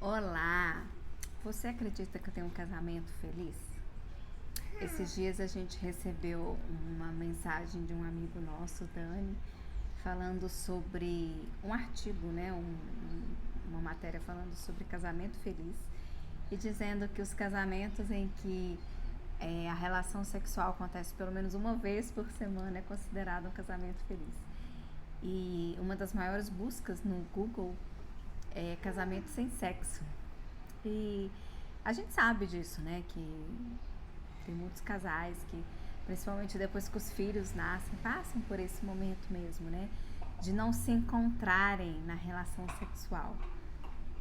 Olá! Você acredita que eu tenho um casamento feliz? Esses dias a gente recebeu uma mensagem de um amigo nosso, Dani, falando sobre um artigo, né? Uma matéria falando sobre casamento feliz e dizendo que os casamentos em que a relação sexual acontece pelo menos uma vez por semana é considerado um casamento feliz. E uma das maiores buscas no Google é casamento sem sexo. E a gente sabe disso, né? Que tem muitos casais que, principalmente depois que os filhos nascem, passam por esse momento mesmo, né? De não se encontrarem na relação sexual.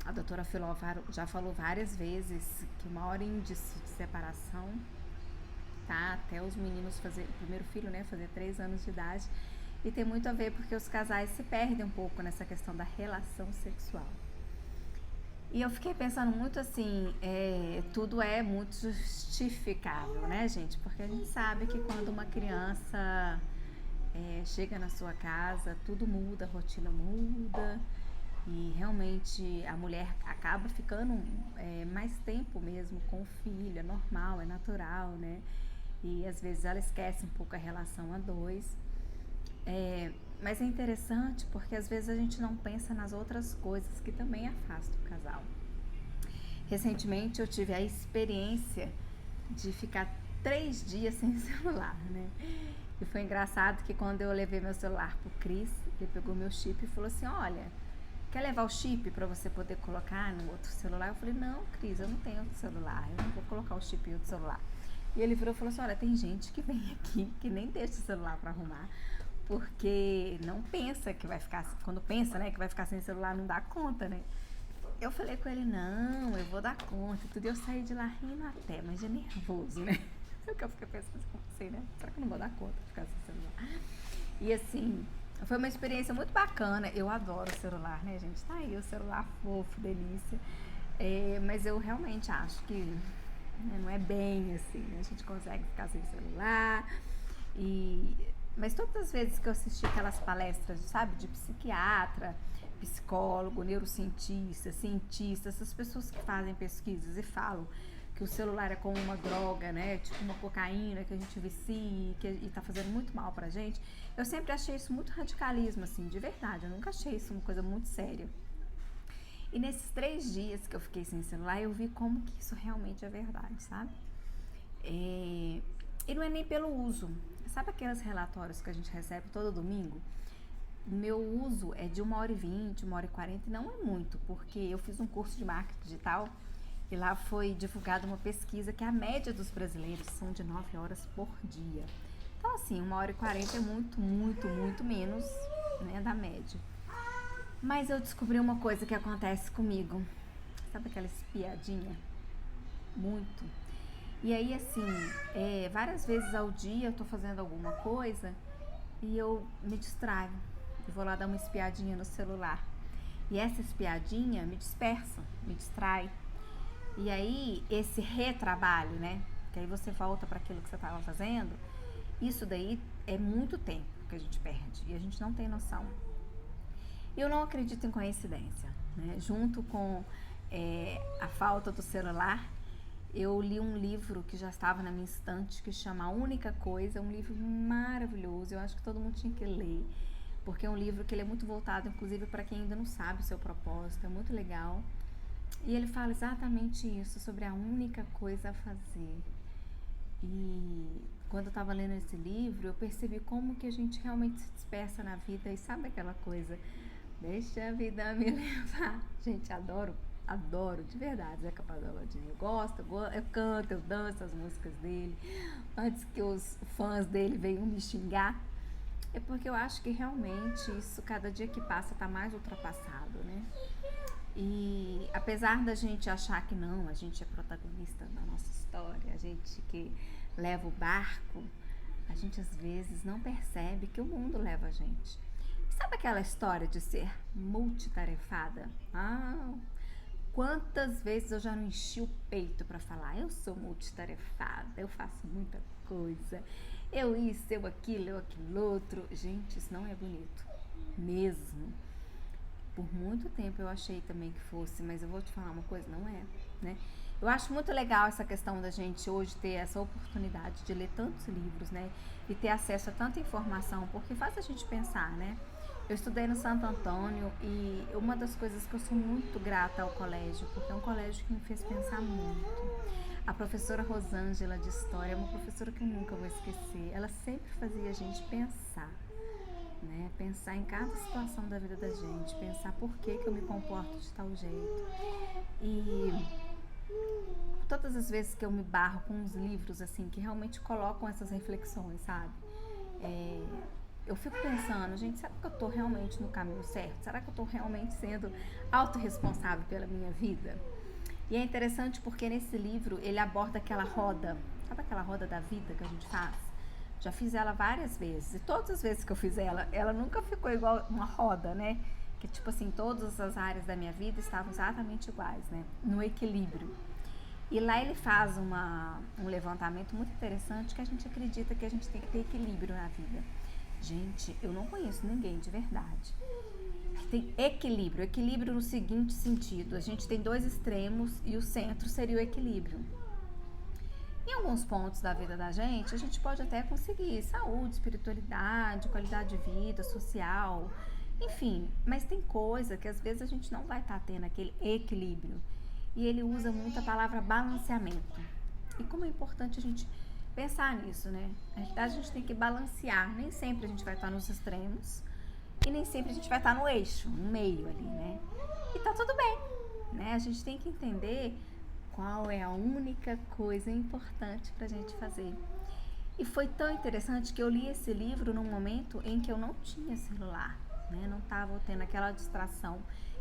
A doutora Filó já falou várias vezes que o maior índice de separação tá até os meninos fazer o primeiro filho, né? Fazer 3 anos de idade. E tem muito a ver porque os casais se perdem um pouco nessa questão da relação sexual. E eu fiquei pensando muito assim, tudo é muito justificável, né, gente? Porque a gente sabe que quando uma criança chega na sua casa, tudo muda, a rotina muda e realmente a mulher acaba ficando mais tempo mesmo com o filho, é normal, é natural, né? E às vezes ela esquece um pouco a relação a dois. Mas é interessante porque às vezes a gente não pensa nas outras coisas que também afastam o casal. Recentemente eu tive a experiência de ficar 3 dias sem celular, né? E foi engraçado que quando eu levei meu celular pro Cris, ele pegou meu chip e falou assim: olha, quer levar o chip para você poder colocar no outro celular? Eu falei: não, Cris, eu não tenho outro celular, eu não vou colocar o chip em outro celular. E ele virou e falou assim: olha, tem gente que vem aqui que nem deixa o celular para arrumar, porque não pensa que vai ficar, quando pensa, né, que vai ficar sem celular, não dá conta, né? Eu falei com ele: não, eu vou dar conta e tudo. E eu saí de lá rindo até, mas de nervoso, né? É o que eu fiquei pensando assim, né? Será que eu não vou dar conta de ficar sem celular? E assim, foi uma experiência muito bacana. Eu adoro o celular, né, gente? Tá aí o celular fofo, delícia. Mas eu realmente acho que não é bem assim, né? A gente consegue ficar sem celular. Mas todas as vezes que eu assisti aquelas palestras, sabe, de psiquiatra, psicólogo, neurocientista, cientista, essas pessoas que fazem pesquisas e falam que o celular é como uma droga, né? Tipo uma cocaína que a gente vicia e tá fazendo muito mal pra gente. Eu sempre achei isso muito radicalismo, assim, de verdade. Eu nunca achei isso uma coisa muito séria. E nesses 3 dias que eu fiquei sem celular, eu vi como que isso realmente é verdade, sabe? E não é nem pelo uso. Sabe aqueles relatórios que a gente recebe todo domingo? O meu uso é de 1h20, 1h40, e não é muito, porque eu fiz um curso de marketing digital e lá foi divulgada uma pesquisa que a média dos brasileiros são de 9 horas por dia. Então, assim, 1h40 é muito, muito, muito menos, né, da média. Mas eu descobri uma coisa que acontece comigo. Sabe aquela espiadinha? Muito. E aí, assim, várias vezes ao dia eu tô fazendo alguma coisa e eu me distraio. Eu vou lá dar uma espiadinha no celular. E essa espiadinha me dispersa, me distrai. E aí, esse retrabalho, né? Que aí você volta para aquilo que você estava fazendo, isso daí é muito tempo que a gente perde e a gente não tem noção. Eu não acredito em coincidência, né? Junto com a falta do celular, eu li um livro que já estava na minha estante que chama A Única Coisa, um livro maravilhoso, eu acho que todo mundo tinha que ler, porque é um livro que ele é muito voltado, inclusive, para quem ainda não sabe o seu propósito, é muito legal. E ele fala exatamente isso, sobre a única coisa a fazer. E quando eu estava lendo esse livro, eu percebi como que a gente realmente se dispersa na vida e sabe aquela coisa, deixa a vida me levar. Gente, adoro, adoro, de verdade, Zeca Pagodinho. Eu gosto, eu canto, eu danço as músicas dele. Antes que os fãs dele venham me xingar, é porque eu acho que realmente isso, cada dia que passa, tá mais ultrapassado, né? E apesar da gente achar que não, a gente é protagonista da nossa história, a gente que leva o barco, a gente às vezes não percebe que o mundo leva a gente. Sabe aquela história de ser multitarefada? Quantas vezes eu já não enchi o peito para falar, eu sou multitarefada, eu faço muita coisa, eu isso, eu aquilo outro. Gente, isso não é bonito, mesmo. Por muito tempo eu achei também que fosse, mas eu vou te falar uma coisa, não é, né? Eu acho muito legal essa questão da gente hoje ter essa oportunidade de ler tantos livros, né? E ter acesso a tanta informação, porque faz a gente pensar, né? Eu estudei no Santo Antônio e uma das coisas que eu sou muito grata ao colégio, porque é um colégio que me fez pensar muito. A professora Rosângela de História é uma professora que eu nunca vou esquecer. Ela sempre fazia a gente pensar, né? Pensar em cada situação da vida da gente, pensar por que eu me comporto de tal jeito. E todas as vezes que eu me barro com uns livros assim que realmente colocam essas reflexões, sabe? Eu fico pensando, gente, será que eu tô realmente no caminho certo? Será que eu tô realmente sendo autorresponsável pela minha vida? E é interessante porque nesse livro ele aborda aquela roda, sabe aquela roda da vida que a gente faz? Já fiz ela várias vezes e todas as vezes que eu fiz ela nunca ficou igual uma roda, né? Que tipo assim, todas as áreas da minha vida estavam exatamente iguais, né? No equilíbrio. E lá ele faz um levantamento muito interessante que a gente acredita que a gente tem que ter equilíbrio na vida. Gente, eu não conheço ninguém de verdade que tem equilíbrio. Equilíbrio no seguinte sentido: a gente tem dois extremos e o centro seria o equilíbrio. Em alguns pontos da vida da gente, a gente pode até conseguir saúde, espiritualidade, qualidade de vida, social, enfim, mas tem coisa que às vezes a gente não vai estar tendo aquele equilíbrio. E ele usa muito a palavra balanceamento. E como é importante a gente pensar nisso, né? Na verdade, a gente tem que balancear. Nem sempre a gente vai estar nos extremos e nem sempre a gente vai estar no eixo, no meio ali, né? E tá tudo bem, né? A gente tem que entender qual é a única coisa importante pra gente fazer. E foi tão interessante que eu li esse livro num momento em que eu não tinha celular, né? Não estava tendo aquela distração.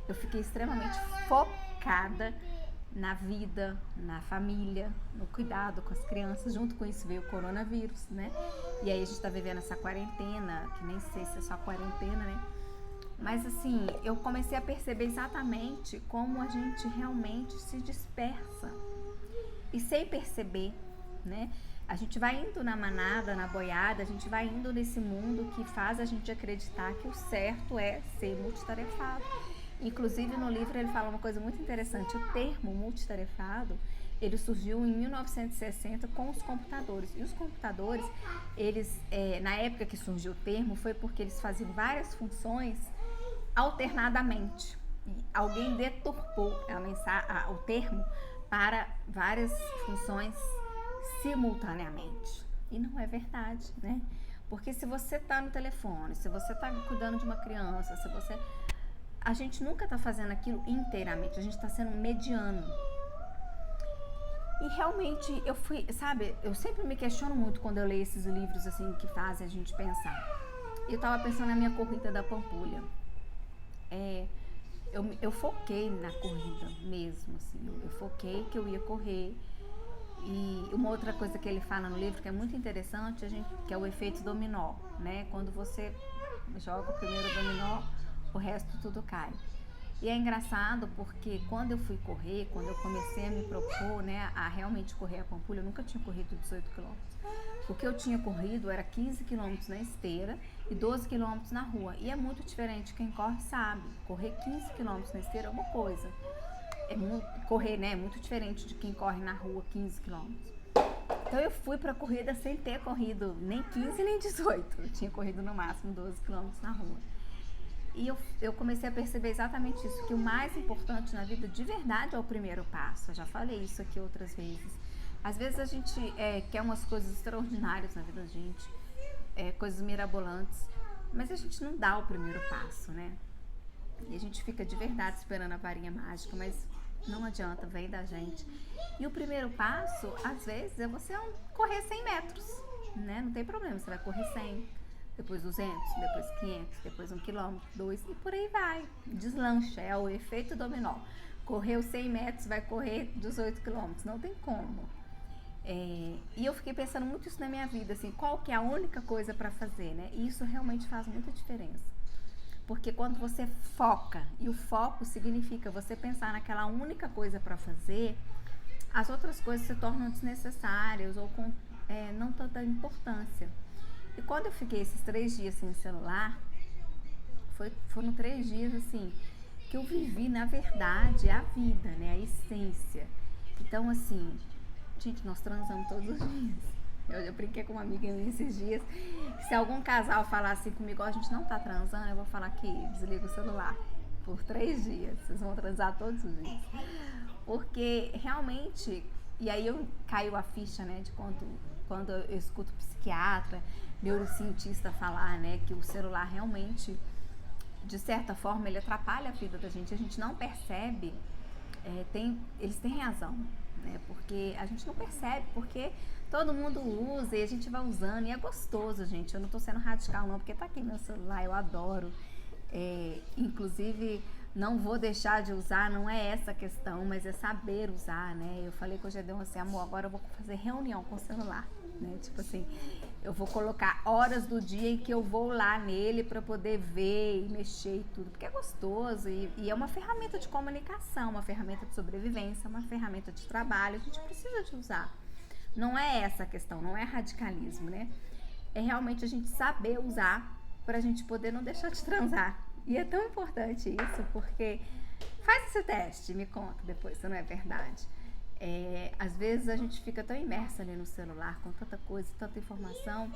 Eu fiquei extremamente focada na vida, na família, no cuidado com as crianças. Junto com isso veio o coronavírus, né? E aí a gente tá vivendo essa quarentena, que nem sei se é só quarentena, né? Mas assim, eu comecei a perceber exatamente como a gente realmente se dispersa. E sem perceber, né? A gente vai indo na manada, na boiada, a gente vai indo nesse mundo que faz a gente acreditar que o certo é ser multitarefado. Inclusive no livro ele fala uma coisa muito interessante: o termo multitarefado, ele surgiu em 1960 com os computadores. E os computadores, eles, na época que surgiu o termo, foi porque eles faziam várias funções alternadamente. E alguém deturpou o termo para várias funções simultaneamente. E não é verdade, né? Porque se você está no telefone, se você está cuidando de uma criança, se você... A gente nunca está fazendo aquilo inteiramente, a gente está sendo mediano. E realmente eu fui, sabe, eu sempre me questiono muito quando eu leio esses livros assim que fazem a gente pensar. Eu tava pensando na minha corrida da Pampulha. Eu foquei na corrida mesmo, assim, eu foquei que eu ia correr. E uma outra coisa que ele fala no livro que é muito interessante, que é o efeito dominó, né? Quando você joga o primeiro dominó, o resto tudo cai. E é engraçado porque quando eu fui correr, quando eu comecei a me propor, né, a realmente correr a Pampulha, eu nunca tinha corrido 18 quilômetros. O que eu tinha corrido era 15 quilômetros na esteira e 12 quilômetros na rua. E é muito diferente, quem corre sabe, correr 15 quilômetros na esteira é uma coisa. Correr, né, é muito diferente de quem corre na rua 15 quilômetros. Então eu fui pra corrida sem ter corrido nem 15 nem 18. Eu tinha corrido no máximo 12 quilômetros na rua. E eu comecei a perceber exatamente isso, que o mais importante na vida de verdade é o primeiro passo. Eu já falei isso aqui outras vezes. Às vezes a gente quer umas coisas extraordinárias na vida da gente, coisas mirabolantes, mas a gente não dá o primeiro passo, né? E a gente fica de verdade esperando a varinha mágica, mas não adianta, vem da gente. E o primeiro passo, às vezes, é você correr 100 metros, né? Não tem problema, você vai correr 100, depois 200, depois 500, depois 1 quilômetro, 2 e por aí vai. Deslancha, é o efeito dominó. Correu 100 metros, vai correr 18 quilômetros, não tem como. E eu fiquei pensando muito isso na minha vida, assim, qual que é a única coisa para fazer, né? E isso realmente faz muita diferença. Porque quando você foca, e o foco significa você pensar naquela única coisa para fazer, as outras coisas se tornam desnecessárias ou com não tanta importância. E quando eu fiquei esses 3 dias sem celular, foram 3 dias assim, que eu vivi, na verdade, a vida, né? A essência. Então, assim, gente, nós transamos todos os dias. Eu brinquei com uma amiga esses dias. Se algum casal falar assim comigo, a gente não tá transando, eu vou falar que desliga o celular por 3 dias. Vocês vão transar todos os dias. Porque realmente, e aí caiu a ficha, né, de quando eu escuto psiquiatra, neurocientista falar, né, que o celular realmente, de certa forma, ele atrapalha a vida da gente. A gente não percebe, eles têm razão, né, porque a gente não percebe, porque todo mundo usa e a gente vai usando, e é gostoso, gente. Eu não tô sendo radical não, porque tá aqui meu celular, eu adoro. Inclusive, não vou deixar de usar, não é essa a questão, mas é saber usar, né? Eu falei com o Gedeon assim, amor, agora eu vou fazer reunião com o celular, né? Tipo assim, eu vou colocar horas do dia em que eu vou lá nele para poder ver e mexer e tudo, porque é gostoso e é uma ferramenta de comunicação, uma ferramenta de sobrevivência, uma ferramenta de trabalho, a gente precisa de usar. Não é essa a questão, não é radicalismo, né? É realmente a gente saber usar pra gente poder não deixar de transar. E é tão importante isso, porque faz esse teste, me conta depois se não é verdade. Às vezes a gente fica tão imersa ali no celular, com tanta coisa, tanta informação,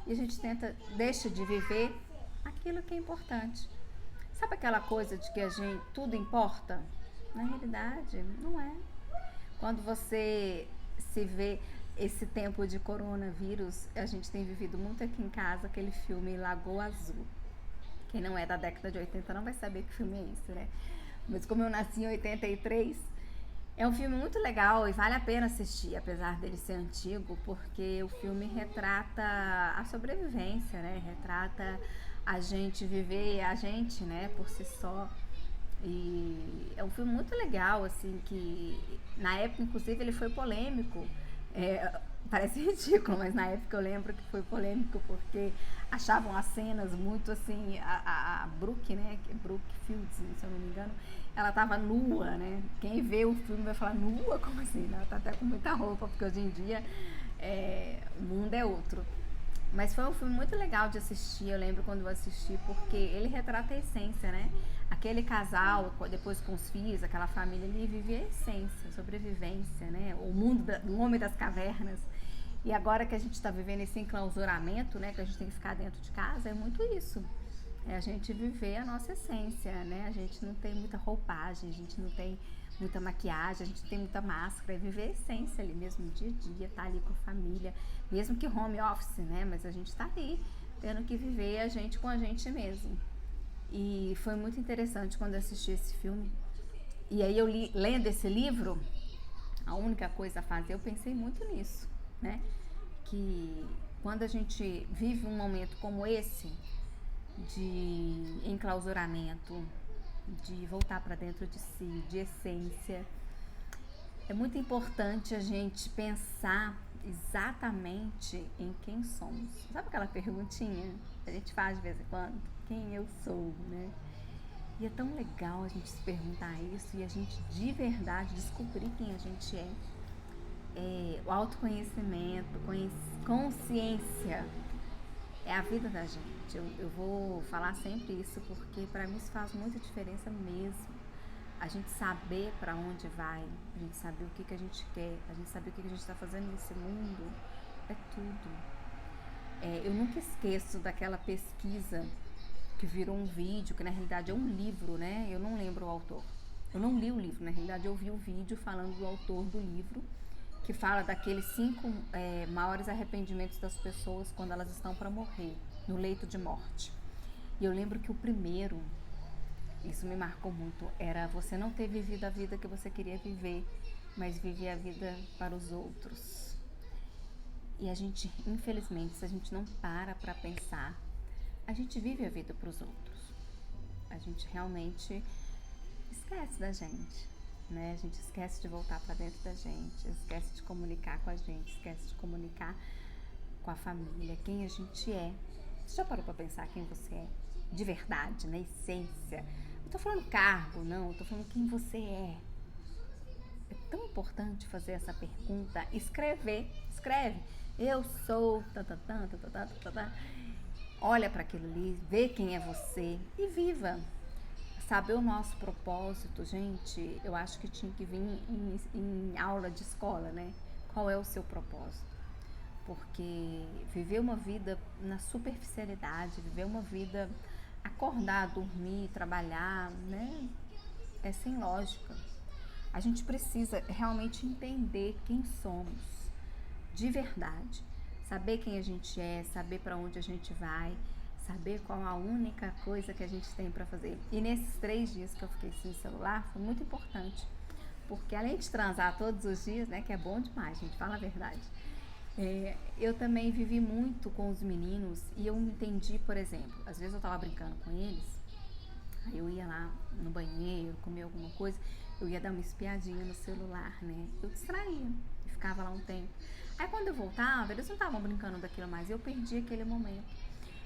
e a gente deixa de viver aquilo que é importante. Sabe aquela coisa de que tudo importa? Na realidade, não é. Quando você se vê esse tempo de coronavírus, a gente tem vivido muito aqui em casa aquele filme Lagoa Azul. Quem não é da década de 80 não vai saber que filme é esse, né? Mas como eu nasci em 83, é um filme muito legal e vale a pena assistir, apesar dele ser antigo, porque o filme retrata a sobrevivência, né? Retrata a gente viver a gente, né, por si só. E é um filme muito legal, assim, que na época, inclusive, ele foi polêmico. Parece ridículo, mas na época eu lembro que foi polêmico porque achavam as cenas muito assim, a Brooke, né, Brooke Fields, se eu não me engano, ela tava nua, né, quem vê o filme vai falar, nua? Como assim? Ela tá até com muita roupa, porque hoje em dia o mundo é outro. Mas foi um filme muito legal de assistir, eu lembro quando eu assisti, porque ele retrata a essência, né? Aquele casal, depois com os filhos, aquela família ali, vivia a essência, a sobrevivência, né? O mundo do homem das cavernas. E agora que a gente está vivendo esse enclausuramento, né? Que a gente tem que ficar dentro de casa, é muito isso. É a gente viver a nossa essência, né? A gente não tem muita roupagem, a gente não tem muita maquiagem, a gente tem muita máscara, é viver a essência ali mesmo, dia a dia, tá ali com a família, mesmo que home office, né, mas a gente tá ali, tendo que viver a gente com a gente mesmo. E foi muito interessante quando eu assisti esse filme, e aí eu lendo esse livro, a única coisa a fazer, eu pensei muito nisso, né, que quando a gente vive um momento como esse, de enclausuramento, de voltar para dentro de si, de essência, é muito importante a gente pensar exatamente em quem somos. Sabe aquela perguntinha que a gente faz de vez em quando? Quem eu sou, né? E é tão legal a gente se perguntar isso e a gente de verdade descobrir quem a gente é. O autoconhecimento, consciência é a vida da gente. Eu vou falar sempre isso porque para mim isso faz muita diferença mesmo. A gente saber para onde vai, a gente saber o que a gente quer, a gente saber o que a gente está fazendo nesse mundo, é tudo. Eu nunca esqueço daquela pesquisa que virou um vídeo, que na realidade é um livro, né? Eu não lembro o autor. Eu não li o livro, na realidade eu vi o vídeo falando do autor do livro, que fala daqueles 5 maiores arrependimentos das pessoas quando elas estão para morrer, no leito de morte. E eu lembro que o primeiro, isso me marcou muito, era você não ter vivido a vida que você queria viver, mas viver a vida para os outros. E a gente, infelizmente, se a gente não para pensar, a gente vive a vida para os outros. A gente realmente esquece da gente, né? A gente esquece de voltar para dentro da gente, esquece de comunicar com a gente, esquece de comunicar com a família, quem a gente é. Você já parou para pensar quem você é? De verdade, na essência. Não tô falando cargo, não, eu tô falando quem você é. É tão importante fazer essa pergunta, escreve. Eu sou, olha para aquilo ali, vê quem é você e viva. saber o nosso propósito, gente, eu acho que tinha que vir em aula de escola, né? Qual é o seu propósito? Porque viver uma vida na superficialidade, viver uma vida acordar, dormir, trabalhar, né? É sem lógica. A gente precisa realmente entender quem somos, de verdade. Saber quem a gente é, saber para onde a gente vai, saber qual a única coisa que a gente tem para fazer. E nesses 3 dias que eu fiquei sem celular, foi muito importante. Porque além de transar todos os dias, né, que é bom demais, gente, fala a verdade. Eu também vivi muito com os meninos e eu entendi, por exemplo, às vezes eu tava brincando com eles, aí eu ia lá no banheiro, comer alguma coisa, eu ia dar uma espiadinha no celular, né? Eu distraía e ficava lá um tempo. Aí quando eu voltava, eles não estavam brincando daquilo mais, eu perdi aquele momento.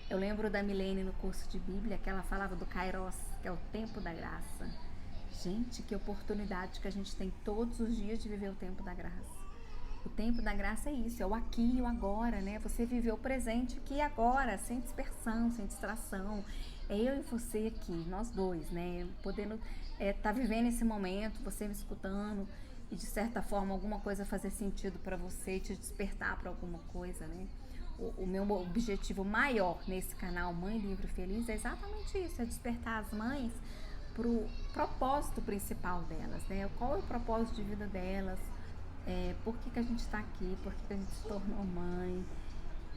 Eu lembro da Milene no curso de Bíblia, que ela falava do Kairos, que é o tempo da graça. Gente, que oportunidade que a gente tem todos os dias de viver o tempo da graça. O tempo da graça é isso, é o aqui e o agora, né? Você viveu o presente aqui e agora, sem dispersão, sem distração. É eu e você aqui, nós dois, né? Podendo tá vivendo esse momento, você me escutando e de certa forma alguma coisa fazer sentido para você, te despertar para alguma coisa, né? O meu objetivo maior nesse canal Mãe Livre Feliz é exatamente isso, é despertar as mães pro propósito principal delas, né? Qual é o propósito de vida delas? Por que a gente está aqui, por que a gente se tornou mãe,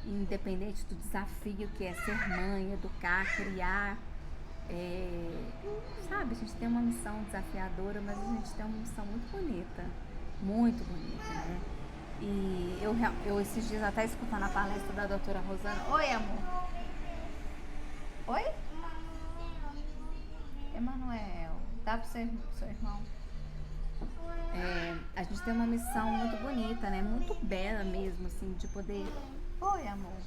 independente do desafio que é ser mãe, educar, criar, sabe, a gente tem uma missão desafiadora, mas a gente tem uma missão muito bonita, né? E eu esses dias até escutando a palestra da doutora Rosana. Oi, amor. Oi? Emanuel, dá pro seu irmão? A gente tem uma missão muito bonita, né? Muito bela mesmo, assim, de poder... Oi, amor.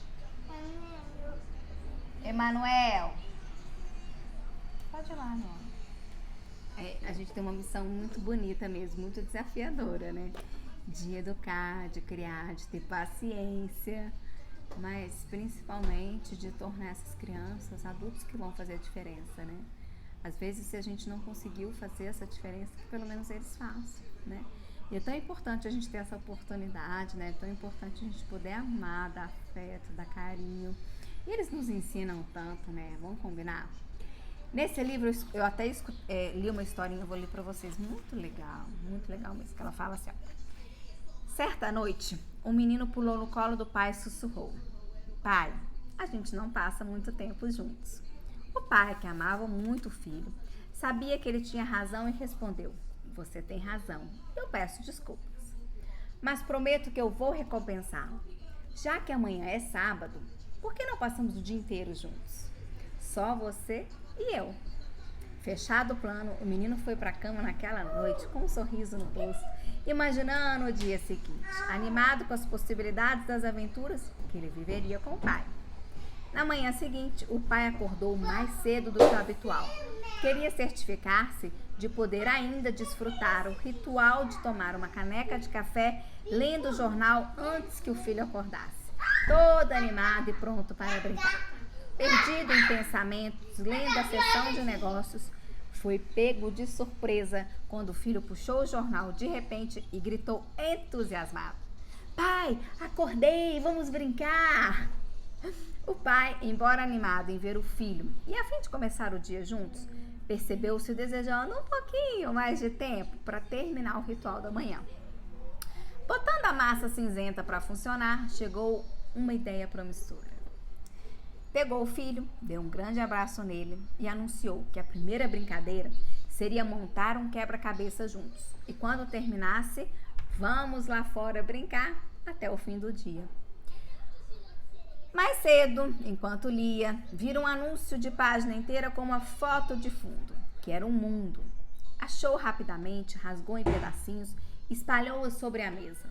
Emanuel. Pode ir lá, amor. A gente tem uma missão muito bonita mesmo, muito desafiadora, né? De educar, de criar, de ter paciência, mas principalmente de tornar essas crianças adultos que vão fazer a diferença, né? Às vezes, se a gente não conseguiu fazer essa diferença, que pelo menos eles façam, né? E é tão importante a gente ter essa oportunidade, né? É tão importante a gente poder amar, dar afeto, dar carinho. E eles nos ensinam tanto, né? Vamos combinar? Nesse livro, eu até li uma historinha, eu vou ler pra vocês, muito legal mesmo, que ela fala assim, ó. Certa noite, um menino pulou no colo do pai e sussurrou: Pai, a gente não passa muito tempo juntos. O pai, que amava muito o filho, sabia que ele tinha razão e respondeu: Você tem razão, eu peço desculpas, mas prometo que eu vou recompensá-lo. Já que amanhã é sábado, por que não passamos o dia inteiro juntos? Só você e eu. Fechado o plano, o menino foi para a cama naquela noite com um sorriso no rosto, imaginando o dia seguinte, animado com as possibilidades das aventuras que ele viveria com o pai. Na manhã seguinte, o pai acordou mais cedo do que o habitual. Queria certificar-se de poder ainda desfrutar o ritual de tomar uma caneca de café lendo o jornal antes que o filho acordasse. Todo animado e pronto para brincar. Perdido em pensamentos, lendo a seção de negócios, foi pego de surpresa quando o filho puxou o jornal de repente e gritou entusiasmado: Pai, acordei, vamos brincar! O pai, embora animado em ver o filho e a fim de começar o dia juntos, percebeu-se desejando um pouquinho mais de tempo para terminar o ritual da manhã. Botando a massa cinzenta para funcionar, chegou uma ideia promissora. Pegou o filho, deu um grande abraço nele e anunciou que a primeira brincadeira seria montar um quebra-cabeça juntos. E quando terminasse, vamos lá fora brincar até o fim do dia. Mais cedo, enquanto lia, viram um anúncio de página inteira com uma foto de fundo, que era um mundo. Achou rapidamente, rasgou em pedacinhos e espalhou-a sobre a mesa.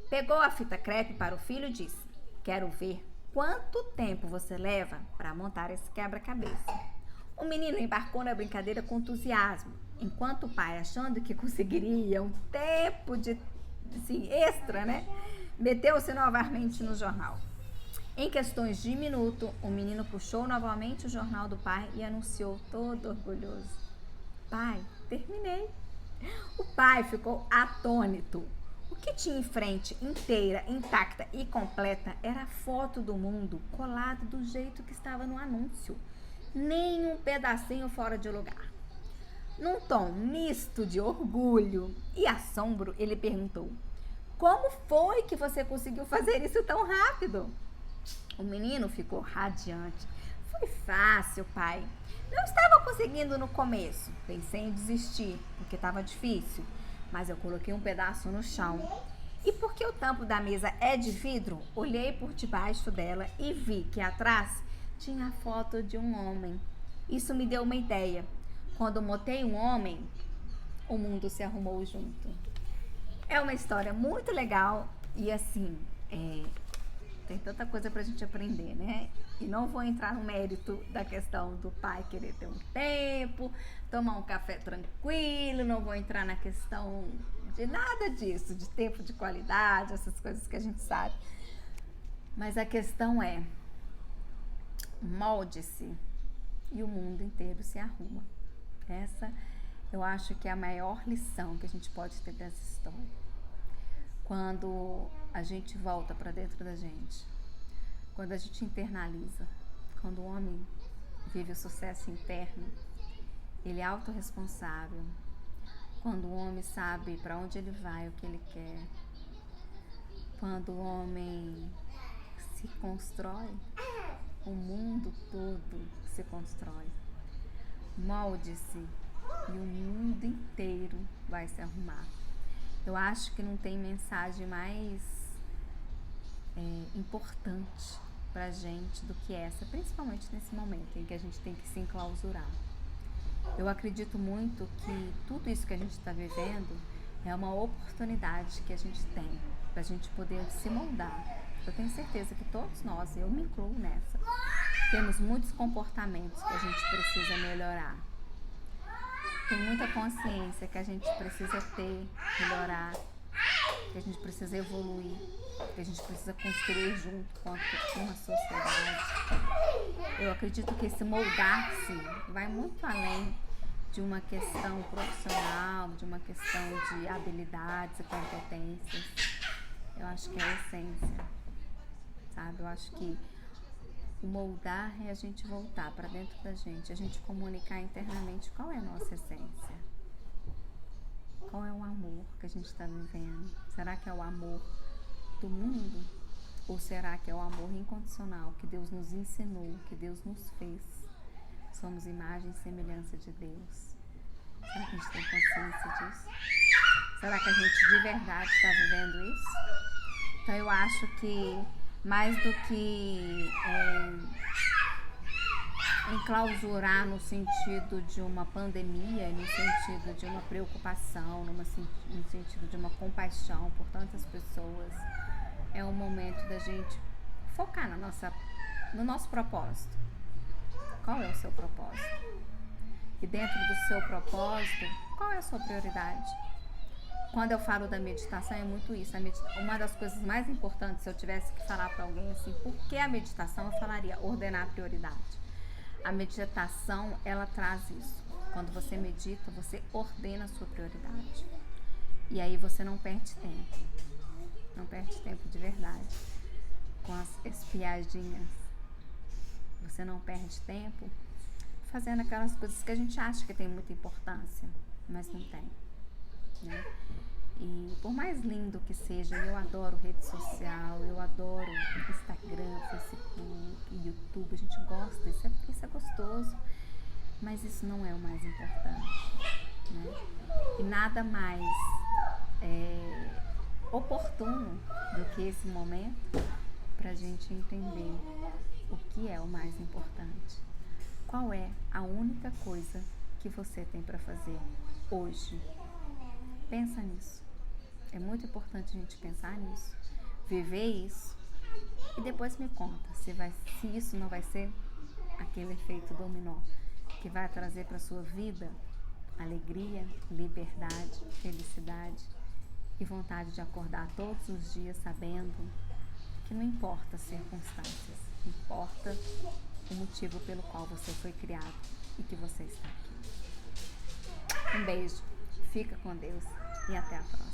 Pegou a fita crepe para o filho e disse: Quero ver quanto tempo você leva para montar esse quebra-cabeça. O menino embarcou na brincadeira com entusiasmo, enquanto o pai, achando que conseguiria um tempo de extra, né, meteu-se novamente no jornal. Em questões de minuto, o menino puxou novamente o jornal do pai e anunciou todo orgulhoso: pai, terminei. O pai ficou atônito. O que tinha em frente, inteira, intacta e completa, era a foto do mundo colada do jeito que estava no anúncio. Nem um pedacinho fora de lugar. Num tom misto de orgulho e assombro, ele perguntou: como foi que você conseguiu fazer isso tão rápido? O menino ficou radiante. Foi fácil, pai. Não estava conseguindo no começo. Pensei em desistir, porque estava difícil. Mas eu coloquei um pedaço no chão. E porque o tampo da mesa é de vidro, olhei por debaixo dela e vi que atrás tinha a foto de um homem. Isso me deu uma ideia. Quando montei um homem, o mundo se arrumou junto. É uma história muito legal e assim, tem tanta coisa pra gente aprender, né? E não vou entrar no mérito da questão do pai querer ter um tempo, tomar um café tranquilo, não vou entrar na questão de nada disso, de tempo de qualidade, essas coisas que a gente sabe. Mas a questão é, molde-se e o mundo inteiro se arruma. Essa eu acho que é a maior lição que a gente pode ter dessa história. Quando a gente volta para dentro da gente, quando a gente internaliza, quando o homem vive o sucesso interno, ele é autorresponsável, quando o homem sabe para onde ele vai, o que ele quer, quando o homem se constrói, o mundo todo se constrói. Molde-se e o mundo inteiro vai se arrumar. Eu acho que não tem mensagem mais importante pra gente do que essa, principalmente nesse momento em que a gente tem que se enclausurar. Eu acredito muito que tudo isso que a gente está vivendo é uma oportunidade que a gente tem pra gente poder se moldar. Eu tenho certeza que todos nós, eu me incluo nessa, temos muitos comportamentos que a gente precisa melhorar. Tem muita consciência que a gente precisa ter, melhorar, que a gente precisa evoluir, que a gente precisa construir junto com uma sociedade. Eu acredito que esse moldar-se vai muito além de uma questão profissional, de uma questão de habilidades e competências. Eu acho que é a essência, sabe? Eu acho que o moldar é a gente voltar para dentro da gente, a gente comunicar internamente qual é a nossa essência. Qual é o amor que a gente está vivendo? Será que é o amor do mundo? Ou será que é o amor incondicional que Deus nos ensinou, que Deus nos fez? Somos imagem e semelhança de Deus. Será que a gente tem consciência disso? Será que a gente de verdade está vivendo isso? Então eu acho que mais do que enclausurar no sentido de uma pandemia, no sentido de uma preocupação, no sentido de uma compaixão por tantas pessoas, é o momento da gente focar no nosso propósito. Qual é o seu propósito? E dentro do seu propósito, qual é a sua prioridade? Quando eu falo da meditação, é muito isso. Uma das coisas mais importantes, se eu tivesse que falar para alguém assim, por que a meditação, eu falaria ordenar a prioridade. A meditação, ela traz isso. Quando você medita, você ordena a sua prioridade. E aí você não perde tempo. Não perde tempo de verdade. Com as espiadinhas. Você não perde tempo fazendo aquelas coisas que a gente acha que tem muita importância, mas não tem, né? E por mais lindo que seja, eu adoro rede social, eu adoro Instagram, Facebook, YouTube, a gente gosta, isso é gostoso, mas isso não é o mais importante, né? E nada mais oportuno do que esse momento pra gente entender o que é o mais importante. Qual é a única coisa que você tem para fazer hoje? Pensa nisso. É muito importante a gente pensar nisso, viver isso e depois me conta se isso não vai ser aquele efeito dominó que vai trazer para sua vida alegria, liberdade, felicidade e vontade de acordar todos os dias sabendo que não importa as circunstâncias, importa o motivo pelo qual você foi criado e que você está aqui. Um beijo, fica com Deus e até a próxima.